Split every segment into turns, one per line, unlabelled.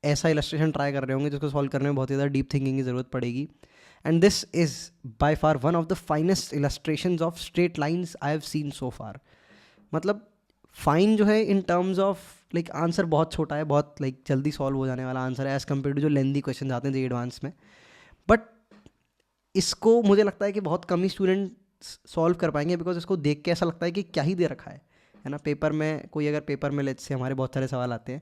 ऐसा illustration try कर रहे होंगे जिसको सॉल्व करने में बहुत ज़्यादा डीप थिंकिंग की ज़रूरत पड़ेगी. And this is by far one of the finest illustrations of straight lines I have seen so far. मतलब फाइन जो है in terms of like answer बहुत छोटा है, बहुत लाइक जल्दी सॉल्व हो जाने वाला आंसर है एज़ कम्पेयर टू जो लेंदी क्वेश्चन आते हैं जी एडवांस में. बट इसको मुझे लगता है कि बहुत कम ही स्टूडेंट सॉल्व कर पाएंगे, बिकॉज इसको देख के ऐसा लगता है कि क्या ही दे रखा है ना. पेपर में कोई अगर पेपर में लेट्स से हमारे बहुत सारे सवाल आते हैं,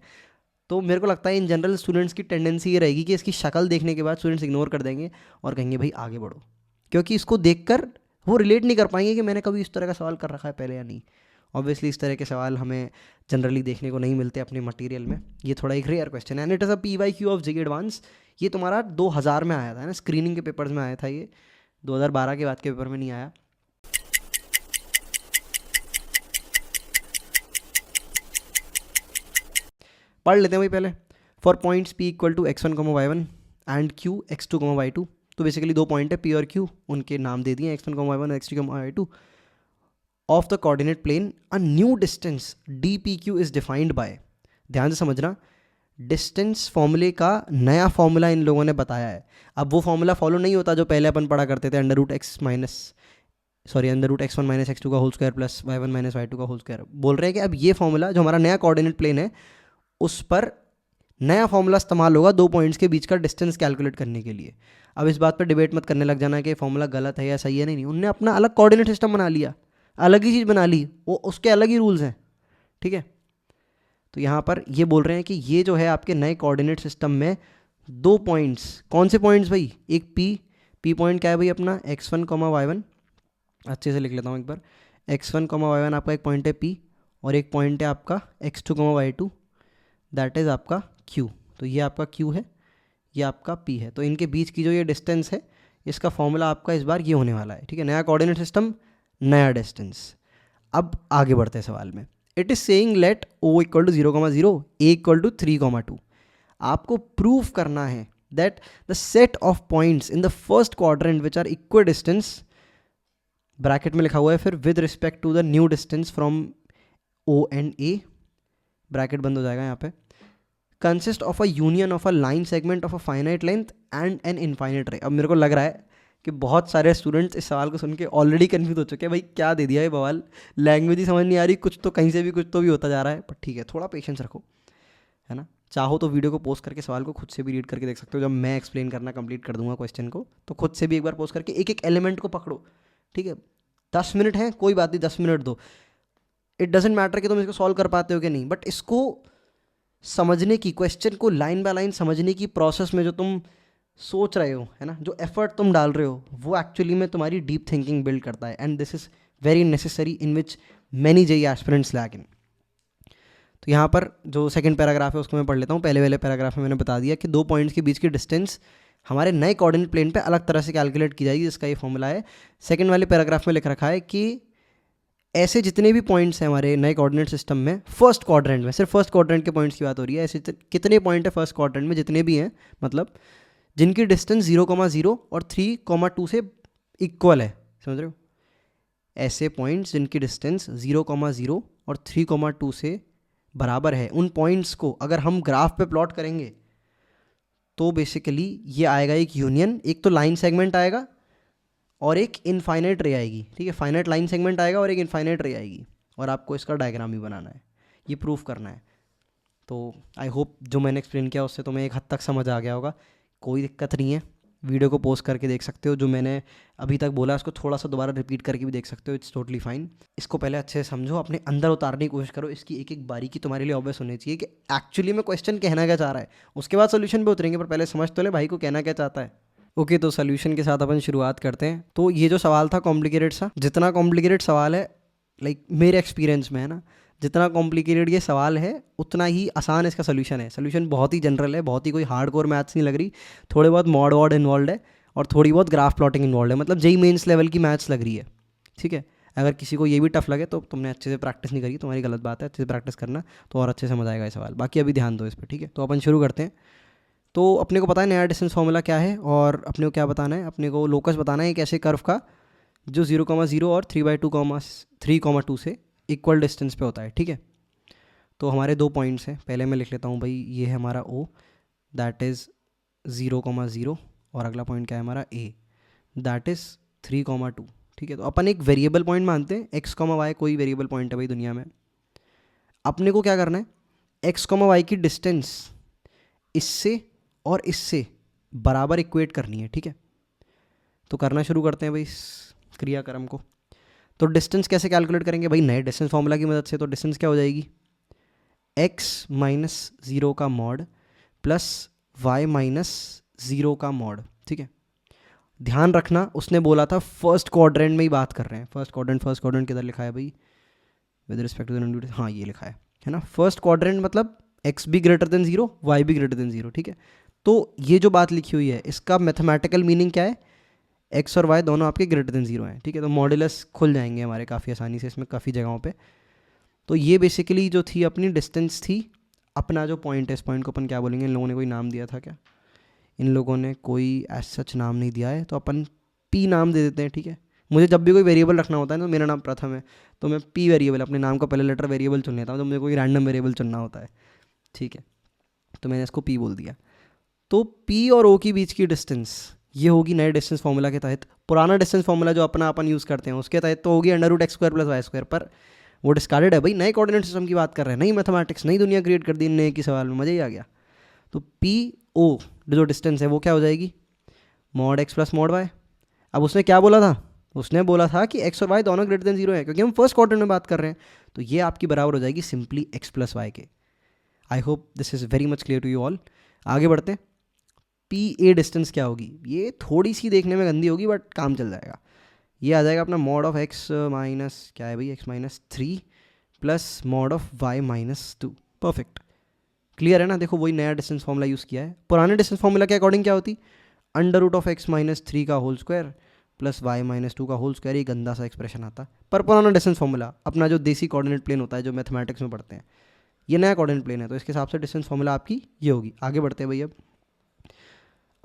तो मेरे को लगता है इन जनरल स्टूडेंट्स की टेंडेंसी ये रहेगी कि इसकी शक्ल देखने के बाद स्टूडेंट्स इग्नोर कर देंगे और कहेंगे भाई आगे बढ़ो, क्योंकि इसको देखकर वो रिलेट नहीं कर पाएंगे कि मैंने कभी इस तरह का सवाल कर रखा है पहले या नहीं. ऑब्वियसली इस तरह के सवाल हमें जनरली देखने को नहीं मिलते अपने मटेरियल में. ये थोड़ा एक रेयर क्वेश्चन है and it is a PYQ of JEE advance. ये तुम्हारा 2000 में आया था ना, स्क्रीनिंग के पेपर्स में आया था ये, 2012 के बाद के पेपर में नहीं आया. पढ़ लेते हैं भाई पहले. Four points P equal to x1, y1 and Q x2, y2. तो बेसिकली दो पॉइंट है P और Q, उनके नाम दे दिए x1, y1 और x2, y2. Of the coordinate plane a new distance DPQ is defined by. ध्यान से समझना, डिस्टेंस फॉर्मूले का नया फॉर्मूला इन लोगों ने बताया है. अब वो फॉर्मूला फॉलो नहीं होता जो पहले अपन पढ़ा करते थे, under root x1 minus x2 का whole square plus y1 minus y2 का होल स्क्वायर. बोल रहे हैं कि अब ये फॉर्मूला जो हमारा नया कोऑर्डिनेट प्लेन है उस पर नया फॉर्मूला इस्तेमाल होगा दो पॉइंट्स के बीच का डिस्टेंस कैलकुलेट करने के लिए. अब इस बात पर डिबेट मत करने लग जाना कि फॉर्मूला गलत है या सही है. नहीं, उनने अपना अलग कोऑर्डिनेट सिस्टम बना लिया, अलग ही चीज़ बना ली, वो उसके अलग ही रूल्स हैं. ठीक है, तो यहाँ पर ये बोल रहे हैं कि ये जो है आपके नए कोऑर्डिनेट सिस्टम में दो पॉइंट्स. कौन से पॉइंट्स भाई? एक पी पॉइंट क्या है भाई अपना x1, y1. अच्छे से लिख लेता हूँ एक बार. x1, y1 आपका एक पॉइंट है P और एक पॉइंट है आपका x2, y2. दैट इज़ आपका Q. तो ये आपका Q है, ये आपका P है. तो इनके बीच की जो ये डिस्टेंस है, इसका फॉर्मूला आपका इस बार ये होने वाला है. ठीक है, नया कोऑर्डिनेट सिस्टम, नया डिस्टेंस. अब आगे बढ़ते हैं सवाल में. It is saying let O equal to 0,0, A equal to 3,2. आपको प्रूफ करना है that the set of points in the first quadrant which are equal distance, bracket में लिखा हुआ है फिर with respect to the new distance from O and A, bracket बंद हो जाएगा यहाँ पे, consist of a union of a line segment of a finite length and an infinite रे. अब मेरे को लग रहा है कि बहुत सारे स्टूडेंट्स इस सवाल को सुन के ऑलरेडी कन्फ्यूज हो चुके हैं. भाई क्या दे दिया ये बवाल, लैंग्वेज ही समझ नहीं आ रही, कुछ तो कहीं से भी कुछ तो भी होता जा रहा है. पर ठीक है, थोड़ा पेशेंस रखो, है ना. चाहो तो वीडियो को पोस्ट करके सवाल को खुद से भी रीड करके देख सकते हो. जब मैं एक्सप्लेन करना कंप्लीट कर दूंगा क्वेश्चन को, तो खुद से भी एक बार पोस्ट करके एक एक एलिमेंट को पकड़ो. ठीक है, 10 मिनट है, कोई बात नहीं, 10 मिनट दो. इट डजेंट मैटर कि तुम इसको सॉल्व कर पाते हो कि नहीं, बट इसको समझने की, क्वेश्चन को लाइन बाय लाइन समझने की प्रोसेस में जो तुम सोच रहे हो, है ना, जो एफर्ट तुम डाल रहे हो, वो एक्चुअली में तुम्हारी डीप थिंकिंग बिल्ड करता है. And this is very necessary in which many JEE aspirants lack in. तो यहाँ पर जो सेकंड पैराग्राफ है उसको मैं पढ़ लेता हूँ. पहले वाले पैराग्राफ में मैंने बता दिया कि दो पॉइंट्स के बीच की डिस्टेंस हमारे नए कोऑर्डिनेट प्लेन पे अलग तरह से कैलकुलेट की जाएगी, जिसका ये फॉर्मूला है. सेकंड वाले पैराग्राफ में लिख रखा है कि ऐसे जितने भी पॉइंट्स हैं हमारे नए कोऑर्डिनेट सिस्टम में, फर्स्ट क्वाड्रेंट में, सिर्फ फर्स्ट क्वाड्रेंट के पॉइंट्स की बात हो रही है, ऐसे कितने पॉइंट है फर्स्ट क्वाड्रेंट में, जितने भी हैं, मतलब जिनकी डिस्टेंस 0,0 और 3,2 से इक्वल है. समझ रहे हो? ऐसे पॉइंट्स जिनकी डिस्टेंस 0,0 और 3,2 से बराबर है, उन पॉइंट्स को अगर हम ग्राफ पे प्लॉट करेंगे तो बेसिकली ये आएगा एक यूनियन. एक तो लाइन सेगमेंट आएगा और एक इनफाइनाइट रे आएगी. ठीक है, फाइनाइट लाइन सेगमेंट आएगा और एक इनफाइनाइट रे आएगी, और आपको इसका डायग्राम भी बनाना है, ये प्रूफ करना है. तो आई होप जो मैंने एक्सप्लेन किया उससे तुम्हें एक हद तक समझ आ गया होगा. कोई दिक्कत नहीं है, वीडियो को पोस्ट करके देख सकते हो. जो मैंने अभी तक बोला उसको थोड़ा सा दोबारा रिपीट करके भी देख सकते हो. It's totally fine. इसको पहले अच्छे से समझो, अपने अंदर उतारने की कोशिश करो. इसकी एक एक बारीकी तुम्हारे लिए ऑब्वियस होनी चाहिए कि एक्चुअली में क्वेश्चन कहना क्या चाह रहा है. उसके बाद सोल्यूशन पे उतरेंगे, पर पहले समझ तो ले भाई को कहना क्या चाहता है. ओके, तो सोल्यूशन के साथ अपन शुरुआत करते हैं. तो ये जो सवाल था कॉम्प्लिकेटेड सा, जितना कॉम्प्लिकेटेड सवाल है लाइक मेरे एक्सपीरियंस में, है ना, जितना कॉम्प्लिकेटेड ये सवाल है उतना ही आसान इसका सोल्यूशन है. सोल्यूशन बहुत ही जनरल है, बहुत ही कोई हार्डकोर मैथ्स नहीं लग रही. थोड़े बहुत मॉड वॉड इन्वॉल्व है और थोड़ी बहुत ग्राफ प्लॉटिंग इन्वॉल्व है. मतलब जेईई मेंस लेवल की मैथ्स लग रही है. ठीक है, अगर किसी को ये भी टफ लगे तो तुमने अच्छे से प्रैक्टिस नहीं करी, तुम्हारी गलत बात है. अच्छे से प्रैक्टिस करना तो और अच्छे से समझ आएगा ये सवाल. बाकी अभी ध्यान दो इस पर. ठीक है, तो अपन शुरू करते हैं. तो अपने को पता है नया डिस्टेंस फार्मूला क्या है, और अपने को क्या बताना है, अपने को लोकस बताना है एक ऐसे कर्व का जो 0,0 और 3/2 से इक्वल डिस्टेंस पे होता है. ठीक है, तो हमारे दो पॉइंट्स हैं. पहले मैं लिख लेता हूँ भाई, ये है हमारा O, दैट इज़ 0,0 और अगला पॉइंट क्या है हमारा a, दैट इज़ 3,2। ठीक है, तो अपन एक वेरिएबल पॉइंट मानते हैं, x, y कोई वेरिएबल पॉइंट है भाई दुनिया में। अपने को क्या करना है, x, y की डिस्टेंस इससे और इससे बराबर इक्वेट करनी है। ठीक है, तो करना शुरू करते हैं भाई इस क्रियाक्रम को। तो डिस्टेंस कैसे कैलकुलेट करेंगे भाई, नए डिस्टेंस फॉर्मूला की मदद से। तो डिस्टेंस क्या हो जाएगी, x माइनस 0 का मॉड प्लस y माइनस 0 का मॉड। ठीक है, ध्यान रखना उसने बोला था फर्स्ट क्वाड्रेंट में ही बात कर रहे हैं। फर्स्ट क्वाड्रेंट किधर लिखा है भाई, विद रिस्पेक्ट टू द, हाँ ये लिखा है ना। फर्स्ट क्वाड्रेंट मतलब x भी ग्रेटर देन 0, y भी ग्रेटर देन 0। ठीक है, तो ये जो बात लिखी हुई है इसका मैथमेटिकल मीनिंग क्या है, x और y दोनों आपके ग्रेटर देन 0 हैं। ठीक है, तो मॉड्यूलस खुल जाएंगे हमारे काफ़ी आसानी से इसमें काफ़ी जगहों पे। तो ये बेसिकली जो थी अपनी डिस्टेंस थी, अपना जो पॉइंट है, इस पॉइंट को अपन क्या बोलेंगे, इन लोगों ने कोई नाम दिया था क्या, इन लोगों ने कोई एज सच नाम नहीं दिया है, तो अपन p नाम दे देते हैं। ठीक है, मुझे जब भी कोई वेरिएबल रखना होता है ना, मेरा नाम प्रथम है तो मैं p वेरिएबल, अपने नाम का पहले लेटर वेरिएबल चुन लेता हूँ, तो मुझे कोई रैंडम वेरिएबल चुनना होता है। ठीक है, तो मैंने इसको p बोल दिया। तो p और o के बीच की डिस्टेंस ये होगी नए डिस्टेंस फॉर्मूला के तहत। पुराना डिस्टेंस फॉर्मूला जो अपना अपन यूज़ करते हैं उसके तहत तो होगी √x² + y², पर वो डिस्कार्डेड है भाई, नए कोऑर्डिनेट सिस्टम की बात कर रहे हैं, नई मैथमेटिक्स, नई दुनिया क्रिएट कर दी नए की सवाल में, मज़ा ही आ गया। तो पी ओ जो डिस्टेंस है वो क्या हो जाएगी, mod x plus mod y। अब उसने क्या बोला था, उसने बोला था कि x और y दोनों ग्रेटर देन 0 है, क्योंकि हम फर्स्ट क्वाड्रेंट में बात कर रहे हैं, तो ये आपकी बराबर हो जाएगी सिंपली x प्लस वाई के। I hope this is very much clear to you all. आगे बढ़ते हैं, पी ए डिस्टेंस क्या होगी, ये थोड़ी सी देखने में गंदी होगी बट काम चल जाएगा। ये आ जाएगा अपना मॉड ऑफ x माइनस क्या है भाई, x minus 3 plus mod of y minus 2। Perfect, clear है ना। देखो वही नया डिस्टेंस फॉर्मूला यूज़ किया है। पुराने डिस्टेंस फॉर्मूला के अकॉर्डिंग क्या होती, √(x माइनस 3 का whole square plus y minus 2 का होल स्क्वायर, ये गंदा सा एक्सप्रेशन आता। पर पुराना डिस्टेंस फॉर्मूला अपना जो देसी कोऑर्डिनेट प्लेन होता है जो मैथमेटिक्स में पढ़ते हैं, ये नया कोऑर्डिनेट प्लेन है, तो इसके हिसाब से डिस्टेंस फॉर्मूला आपकी ये होगी। आगे बढ़ते हैं भाई। अब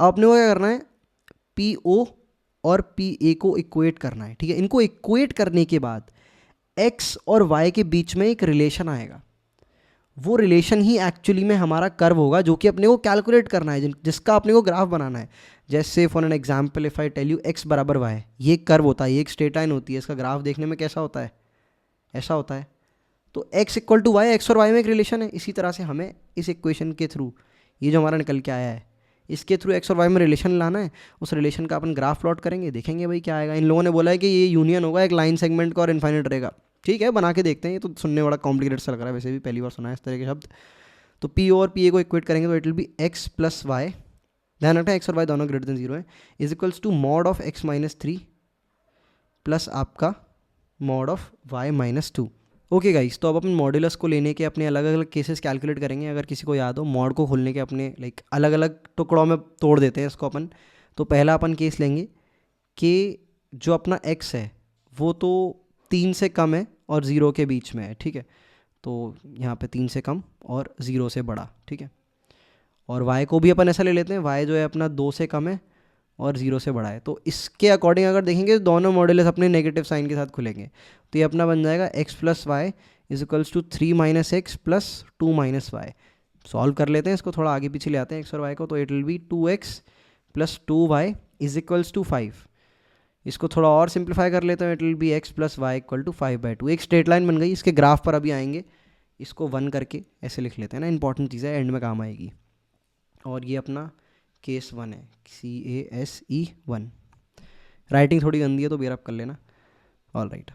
आपने को क्या करना है, पी ओ और पी ए को इक्वेट करना है। ठीक है, इनको इक्वेट करने के बाद x और y के बीच में एक रिलेशन आएगा, वो रिलेशन ही एक्चुअली में हमारा कर्व होगा जो कि अपने को कैलकुलेट करना है, जिसका अपने को ग्राफ बनाना है। जैसे for an example if I tell you x बराबर y, ये कर्व होता है, ये एक स्ट्रेट लाइन होती है, इसका ग्राफ देखने में कैसा होता है, ऐसा होता है। तो x equal to Y, X और y में एक रिलेशन है। इसी तरह से हमें इस इक्वेशन के थ्रू, ये जो हमारा निकल के आया है, इसके थ्रू x और y में रिलेशन लाना है। उस रिलेशन का अपन ग्राफ प्लॉट करेंगे, देखेंगे भाई क्या आएगा। इन लोगों ने बोला है कि ये यूनियन होगा एक लाइन सेगमेंट का और इन्फाइनाइट रहेगा। ठीक है, बना के देखते हैं, ये तो सुनने बड़ा कॉम्प्लिकेटेड सा लग रहा है, वैसे भी पहली बार सुना है इस तरह के शब्द। तो पी और पी ए को इक्वेट करेंगे तो it will be x plus Y, ध्यान रखना x और y दोनों ग्रेटर देन 0 है, is equals to mod of x minus 3 plus आपका mod of y minus 2। Okay guys, तो अब अपन मॉड्यूलस को लेने के अपने अलग अलग केसेस कैलकुलेट करेंगे। अगर किसी को याद हो, मॉड को खोलने के अपने लाइक अलग अलग टुकड़ों में तोड़ देते हैं इसको अपन। तो पहला अपन केस लेंगे कि जो अपना x है वो तो 3 से कम है और 0 के बीच में है। ठीक है, तो यहाँ पे 3 से कम और 0 से बड़ा। ठीक है, और y को भी अपन ऐसा ले लेते हैं, y जो है अपना 2 से कम है और 0 से बड़ा है। तो इसके अकॉर्डिंग अगर देखेंगे तो दोनों मॉड्यूलस अपने नेगेटिव साइन के साथ खुलेंगे। तो ये अपना बन जाएगा x plus Y is equals to 3 minus X plus 2 minus Y. Solve कर लेते हैं इसको, थोड़ा आगे पीछे ले आते हैं x और y को। तो it will be 2x plus 2y is equals to 5। इसको थोड़ा और सिंप्लीफाई कर लेते हैं, it will be x plus Y equal to 5/2। एक स्ट्रेट लाइन बन गई। इसके ग्राफ पर अभी आएंगे, इसको 1 करके ऐसे लिख लेते हैं ना, इंपॉर्टेंट चीज़ है, एंड में काम आएगी। और ये अपना केस 1 है, CASE1। राइटिंग थोड़ी गंदी है तो बेयर अप कर लेना। ऑल राइट,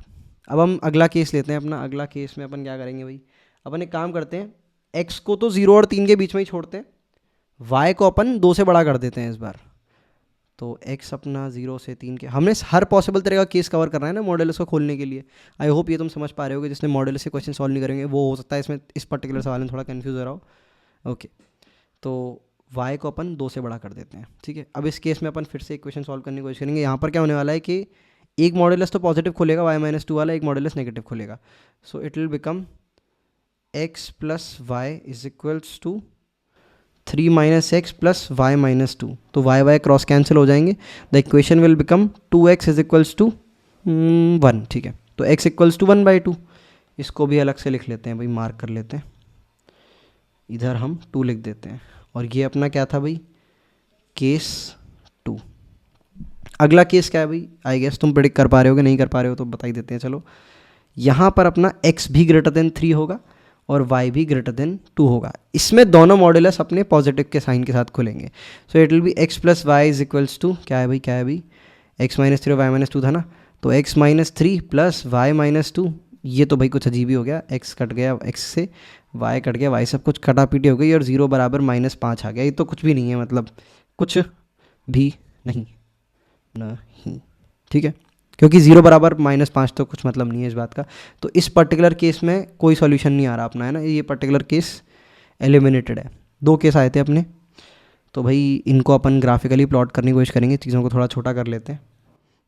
अब हम अगला केस लेते हैं अपना। अगला केस में अपन क्या करेंगे भाई, अपन एक काम करते हैं, x को तो 0 और 3 के बीच में ही छोड़ते हैं, y को अपन 2 से बड़ा कर देते हैं इस बार। तो x अपना 0 से 3 के, हमने हर पॉसिबल तरह का केस कवर करना है ना मॉड्यूलस को खोलने के लिए। आई होप ये तुम समझ पा रहे हो कि जिसने मॉड्यूलस से क्वेश्चन सॉल्व नहीं करेंगे वो हो सकता है इसमें इस पर्टिकुलर सवाल में थोड़ा कन्फ्यूज हो रहा हो। ओके, तो y को अपन 2 से बड़ा कर देते हैं। ठीक है, अब इस केस में अपन फिर से इक्वेशन सॉल्व करने की कोशिश करेंगे। यहाँ पर क्या होने वाला है कि एक मॉड्यूलस तो पॉजिटिव खुलेगा y माइनस 2 वाला, एक मॉड्यूलस नेगेटिव खुलेगा। So it will become x plus Y is equals to 3 minus X plus Y minus 2। तो y क्रॉस कैंसिल हो जाएंगे। The equation will become 2x is equals to 1। ठीक है, तो x इक्वल्स टू 1/2। इसको भी अलग से लिख लेते हैं भाई, मार्क कर लेते हैं, इधर हम 2 लिख देते हैं और ये अपना क्या था भाई, केस 2। अगला केस क्या है भाई, आई गेस तुम प्रेडिक्ट कर पा रहे हो कि नहीं कर पा रहे हो तो बता ही देते हैं। चलो, यहाँ पर अपना x भी ग्रेटर देन 3 होगा और y भी ग्रेटर देन 2 होगा। इसमें दोनों मॉड्यूलस अपने पॉजिटिव के साइन के साथ खुलेंगे। So it will be x plus Y is equals to, क्या है भाई, क्या है भाई, x माइनस 3 और y माइनस 2 था ना, तो x minus 3 plus Y minus 2। ये तो भाई कुछ अजीब ही हो गया, x कट गया x से, y कट गया y, सब कुछ कटा पीटी हो गई और 0 बराबर -5 आ गया। ये तो कुछ भी नहीं है, मतलब कुछ भी नहीं, ठीक है, क्योंकि 0 बराबर -5 तो कुछ मतलब नहीं है इस बात का। तो इस पर्टिकुलर केस में कोई सॉल्यूशन नहीं आ रहा अपना, है ना, ये पर्टिकुलर केस एलिमिनेटेड है। 2 केस आए थे अपने, तो भाई इनको अपन ग्राफिकली प्लॉट करने की कोशिश करेंगे, चीज़ों को थोड़ा छोटा कर लेते हैं।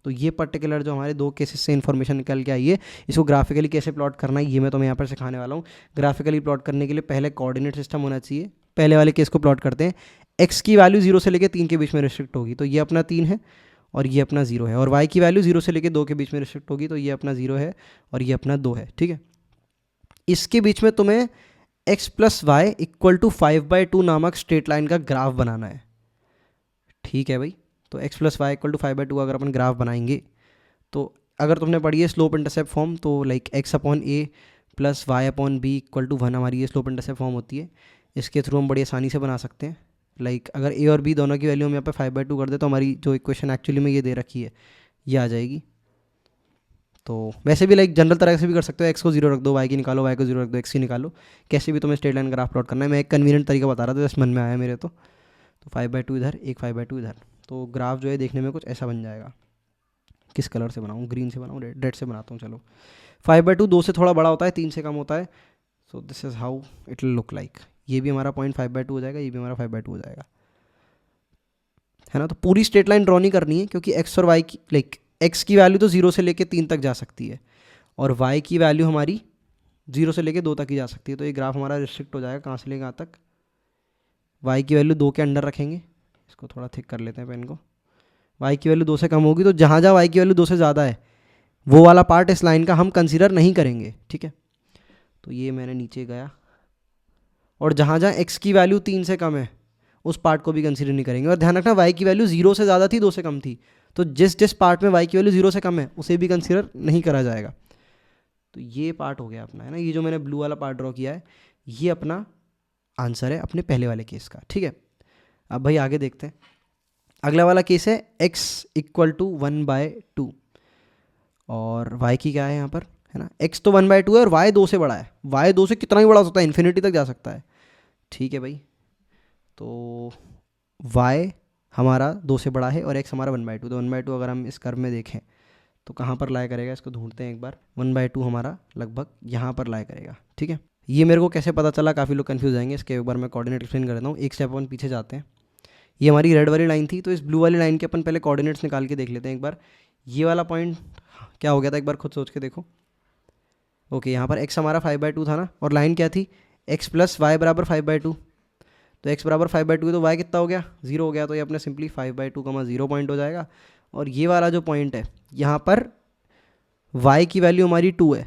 तो ये पर्टिकुलर जो हमारे 2 केसेस से इन्फॉर्मेशन निकल के आई है, इसको ग्राफिकली कैसे प्लॉट करना है ये मैं तुम्हें यहाँ पर सिखाने वाला हूँ। ग्राफिकली प्लॉट करने के लिए पहले कोऑर्डिनेट सिस्टम होना चाहिए। पहले वाले केस को प्लॉट करते हैं, एक्स की वैल्यू 0 से लेकर 3 के बीच में रिस्ट्रिक्ट होगी, तो ये अपना 3 है और ये अपना 0 है, और y की वैल्यू 0 से लेकर 2 के बीच में रिस्ट्रिक्ट होगी, तो ये अपना 0 है और ये अपना 2 है, ठीक है। इसके बीच में तुम्हें x plus Y equal to 5/2 नामक स्ट्रेट लाइन का ग्राफ बनाना है, ठीक है भाई। तो x plus Y equal to 5/2 अगर अपन ग्राफ बनाएंगे, तो अगर तुमने पढ़ी है स्लोप इंटरसेप्ट फॉर्म, तो like x upon a plus Y upon B equal to 1 हमारी ये स्लोप इंटरसेप्ट फॉर्म होती है। इसके थ्रू हम बड़ी आसानी से बना सकते हैं। अगर a और b दोनों की वैल्यू हम यहाँ पे 5/2 कर दे, तो हमारी जो इक्वेशन एक्चुअली में ये दे रखी है ये आ जाएगी। तो वैसे भी जनरल तरह से भी कर सकते हो, x को 0 रख दो, y की निकालो, y को 0 रख दो, x की निकालो, कैसे भी तुम्हें स्ट्रेट लाइन ग्राफ प्लॉट करना है। मैं एक कन्वीनियंट तरीका बता रहा था, जस्ट मन में आया मेरे। तो 5/2 इधर, एक 5/2 इधर, तो ग्राफ जो है देखने में कुछ ऐसा बन जाएगा। किस कलर से बनाऊँ, ग्रीन से बनाऊँ, रेड से बनाता हूँ। चलो, 5/2 2 से थोड़ा बड़ा होता है, 3 से कम होता है। So this is how it will look like. ये भी हमारा पॉइंट 5/2 हो जाएगा, ये भी हमारा 5/2 हो जाएगा, है ना। तो पूरी स्ट्रेट लाइन ड्रॉ नहीं करनी है, क्योंकि x और y की x की वैल्यू तो 0 से लेके 3 तक जा सकती है और y की वैल्यू हमारी 0 से लेके 2 तक ही जा सकती है। तो ये ग्राफ हमारा रिस्ट्रिक्ट हो जाएगा, कहाँ से लेके कहाँ तक, y की वैल्यू 2 के अंडर रखेंगे। इसको थोड़ा थिक कर लेते हैं पेन को। y की वैल्यू 2 से कम होगी, तो जहाँ जहाँ y की वैल्यू 2 से ज़्यादा है वो वाला पार्ट इस लाइन का हम कंसिडर नहीं करेंगे, ठीक है। तो ये मैंने नीचे गया, और जहाँ जहाँ x की वैल्यू 3 से कम है उस पार्ट को भी कंसीडर नहीं करेंगे। और ध्यान रखना, y की वैल्यू 0 से ज़्यादा थी, 2 से कम थी, तो जिस पार्ट में y की वैल्यू 0 से कम है उसे भी कंसीडर नहीं करा जाएगा। तो ये पार्ट हो गया अपना, है ना। ये जो मैंने ब्लू वाला पार्ट ड्रॉ किया है ये अपना आंसर है अपने पहले वाले केस का, ठीक है। अब भाई आगे देखते हैं। अगला वाला केस है x इक्वल टू 1/2 और y की क्या है यहाँ पर, है ना। x तो 1/2 है और y 2 से बड़ा है। y 2 से कितना ही बड़ा हो सकता है, इन्फिनिटी तक जा सकता है, ठीक है भाई। तो y हमारा 2 से बड़ा है और x हमारा 1/2। तो 1/2 अगर हम इस कर्व में देखें तो कहाँ पर लाया करेगा, इसको ढूंढते हैं एक बार। 1/2 हमारा लगभग यहाँ पर लाया करेगा, ठीक है। ये मेरे को कैसे पता चला, काफ़ी लोग कंफ्यूज जाएंगे, इसके एक बार मैं कोऑर्डिनेट एक्सप्लेन कर देता हूँ। एक स्टेप अपन पीछे जाते हैं। ये हमारी रेड वाली लाइन थी, तो इस ब्लू वाली लाइन के अपन पहले कोऑर्डिनेट्स निकाल के देख लेते हैं एक बार। ये वाला पॉइंट क्या हो गया था, एक बार खुद सोच के देखो। ओके, यहाँ पर x हमारा 5/2 था ना, और लाइन क्या थी, x प्लस वाई बराबर 5/2। तो x बराबर 5/2 तो y कितना हो गया, 0 हो गया। तो ये अपने सिंपली 5/2 0 पॉइंट हो जाएगा। और ये वाला जो पॉइंट है यहाँ पर y की वैल्यू हमारी 2 है,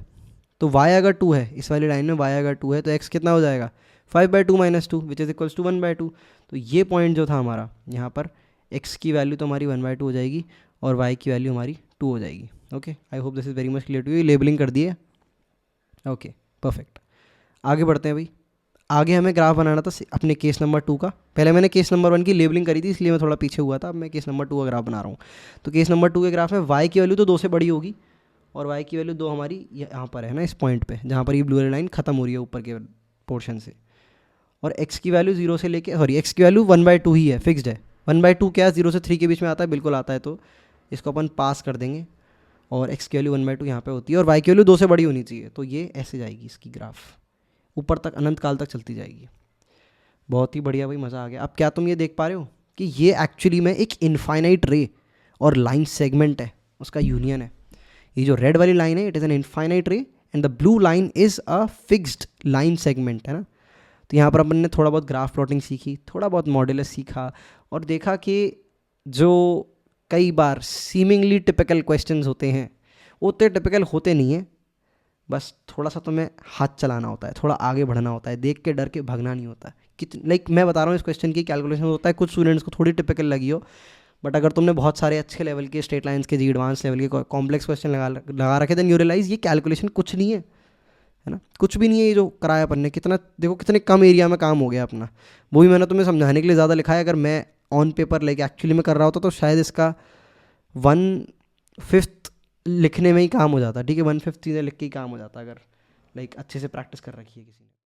तो y अगर 2 है, इस वाली लाइन में y अगर 2 है, तो x कितना हो जाएगा, 5/2 - 2 विच इज़ इक्वल्स टू 1/2। तो ये पॉइंट जो था हमारा यहाँ पर, x की वैल्यू तो हमारी 1/2 हो जाएगी और y की वैल्यू हमारी 2 हो जाएगी। Okay, I hope this is very much clear to you. Labelling कर दिए, ओके परफेक्ट। आगे बढ़ते हैं भाई। आगे हमें ग्राफ बनाना था अपने केस नंबर 2 का। पहले मैंने केस नंबर 1 की लेबलिंग करी थी, इसलिए मैं थोड़ा पीछे हुआ था। अब मैं केस नंबर 2 का ग्राफ बना रहा हूँ। तो केस नंबर 2 के ग्राफ में y की वैल्यू तो 2 से बड़ी होगी और y की वैल्यू 2 हमारी यहाँ पर है ना, इस पॉइंट पे जहाँ पर ये ब्लू लाइन खत्म हो रही है ऊपर के पोर्शन से। और x की वैल्यू 0 से लेके, सॉरी x की वैल्यू 1/2 ही है, फिक्स्ड है। 1/2 क्या है, 0 से 3 के बीच में आता है, बिल्कुल आता है। तो इसको अपन पास कर देंगे और x की वैल्यू 1/2 यहाँ पे होती है और y की वैल्यू 2 से बड़ी होनी चाहिए। तो ये ऐसे जाएगी, इसकी ग्राफ ऊपर तक अनंत काल तक चलती जाएगी। बहुत ही बढ़िया भाई, मज़ा आ गया। अब क्या तुम ये देख पा रहे हो कि ये एक्चुअली में एक इनफाइनाइट रे और लाइन सेगमेंट है, उसका यूनियन है। ये जो रेड वाली लाइन है, इट इज़ एन इनफाइनाइट रे and the blue line is a fixed line segment, है ना। तो यहाँ पर अपन ने थोड़ा बहुत ग्राफ प्लॉटिंग सीखी, थोड़ा बहुत मॉड्यूलस सीखा और देखा कि जो कई बार सीमिंगली टिपिकल क्वेश्चंस होते हैं उतने टिपिकल होते नहीं हैं, बस थोड़ा सा तुम्हें हाथ चलाना होता है, थोड़ा आगे बढ़ना होता है, देख के डर के भागना नहीं होता। लाइक मैं बता रहा हूँ इस क्वेश्चन की कैलकुलेशन होता है, कुछ स्टूडेंट्स को थोड़ी टिपिकल लगी हो, बट अगर तुमने बहुत सारे अच्छे लेवल के स्ट्रेट लाइंस के जी एडवांस लेवल के कॉम्प्लेक्स क्वेश्चन लगा रखे, देन यू रियलाइज ये कैलकुलेशन कुछ नहीं है ना, कुछ भी नहीं है ये जो कराया अपन ने। कितना देखो कितने कम एरिया में काम हो गया अपना। वो भी मैंने तुम्हें समझाने के लिए ज़्यादा लिखा है, अगर मैं ऑन पेपर लाइक एक्चुअली में कर रहा होता तो शायद इसका 1/5 लिखने में ही काम हो जाता। ठीक है, 1/5 चीज़ें लिख के ही काम हो जाता, अगर लाइक अच्छे से प्रैक्टिस कर रखी है किसी ने।